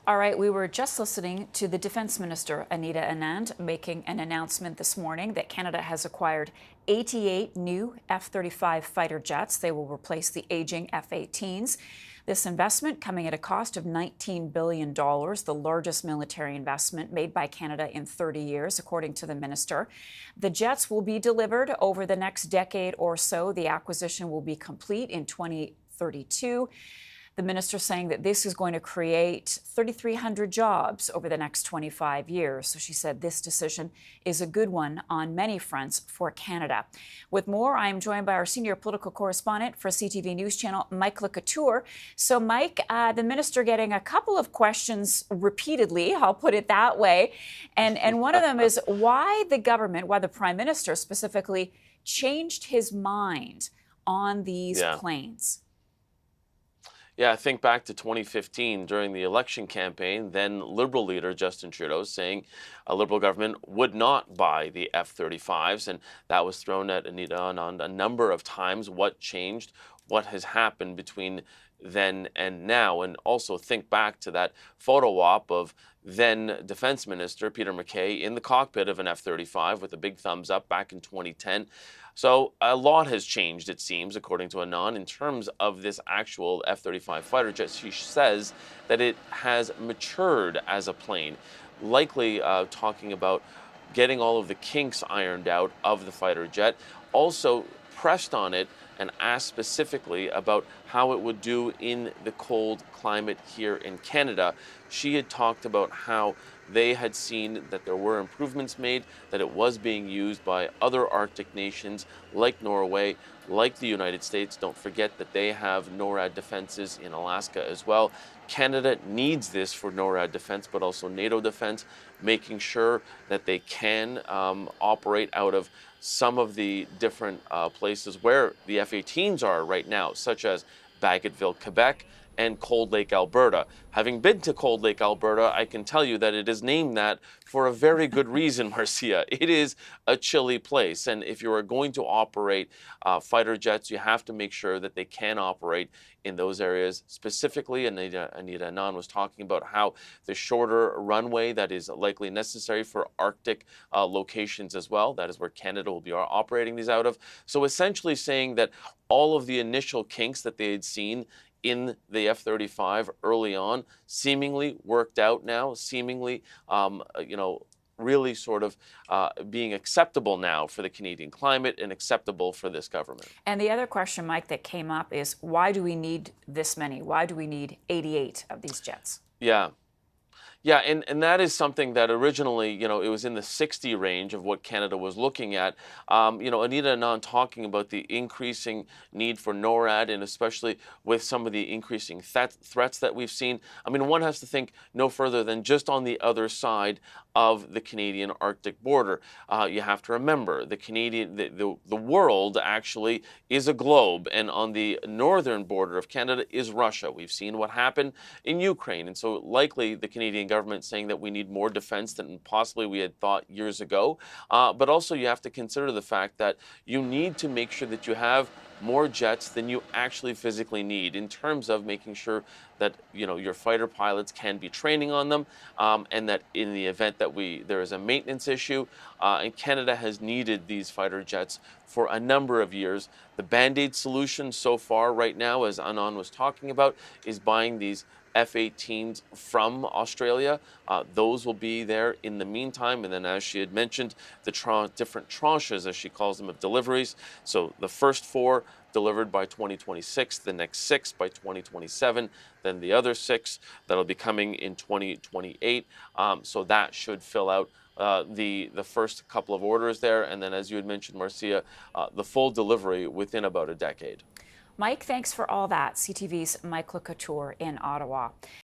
All right, we were just listening to the Defense Minister, Anita Anand, making an announcement this morning that Canada has acquired 88 new F-35 fighter jets. They will replace the aging F-18s. This investment coming at a cost of $19 billion, the largest military investment made by Canada in 30 years, according to the minister. The jets will be delivered over the next decade or so. The acquisition will be complete in 2032. The minister saying that this is going to create 3,300 jobs over the next 25 years. So she said this decision is a good one on many fronts for Canada. With more, I am joined by our senior political correspondent for CTV News Channel, Mike Couteur. So Mike, the minister getting a couple of questions repeatedly, I'll put it that way. And one of them is why the government, why the Prime Minister specifically, changed his mind on these planes. Yeah, I think back to 2015 during the election campaign, then Liberal leader Justin Trudeau saying a Liberal government would not buy the F-35s, and that was thrown at Anita Anand a number of times. What changed? What has happened between then and now? And also think back to that photo op of then Defense Minister Peter MacKay in the cockpit of an F-35 with a big thumbs up back in 2010. So a lot has changed, it seems, according to Anand, in terms of this actual F-35 fighter jet. She says that it has matured as a plane, likely talking about getting all of the kinks ironed out of the fighter jet. Also pressed on it and asked specifically about how it would do in the cold climate here in Canada. She had talked about how they had seen that there were improvements made, that it was being used by other Arctic nations like Norway, like the United States. Don't forget that they have NORAD defenses in Alaska as well. Canada needs this for NORAD defense, but also NATO defense, making sure that they can operate out of some of the different places where the F-18s are right now, such as Bagotville, Quebec, and Cold Lake, Alberta. Having been to Cold Lake, Alberta, I can tell you that it is named that for a very good reason, Marcia. It is a chilly place, and if you are going to operate fighter jets, you have to make sure that they can operate in those areas. Specifically, Anita Anand was talking about how the shorter runway that is likely necessary for Arctic locations as well. That is where Canada will be operating these out of. So essentially saying that all of the initial kinks that they had seen in the F-35 early on seemingly worked out now, seemingly, really sort of being acceptable now for the Canadian climate and acceptable for this government. And the other question, Mike, that came up is why do we need this many? Why do we need 88 of these jets? Yeah. Yeah, and that is something that originally, it was in the 60 range of what Canada was looking at. Anita Anand talking about the increasing need for NORAD, and especially with some of the increasing threats that we've seen. I mean, one has to think no further than just on the other side of the Canadian Arctic border. You have to remember the world actually is a globe, and on the northern border of Canada is Russia. We've seen what happened in Ukraine, and so likely the Canadian government saying that we need more defense than possibly we had thought years ago. But also you have to consider the fact that you need to make sure that you have more jets than you actually physically need in terms of making sure that your fighter pilots can be training on them, and that in the event that there is a maintenance issue, and Canada has needed these fighter jets for a number of years. The Band-Aid solution so far right now, as Anand was talking about, is buying these F-18s from Australia. Those will be there in the meantime. And then, as she had mentioned, the different tranches, as she calls them, of deliveries. So the first 4 delivered by 2026, the next 6 by 2027, then the other 6 that'll be coming in 2028. So that should fill out the first couple of orders there. And then, as you had mentioned, Marcia, the full delivery within about a decade. Mike, thanks for all that. CTV's Mike Couture in Ottawa.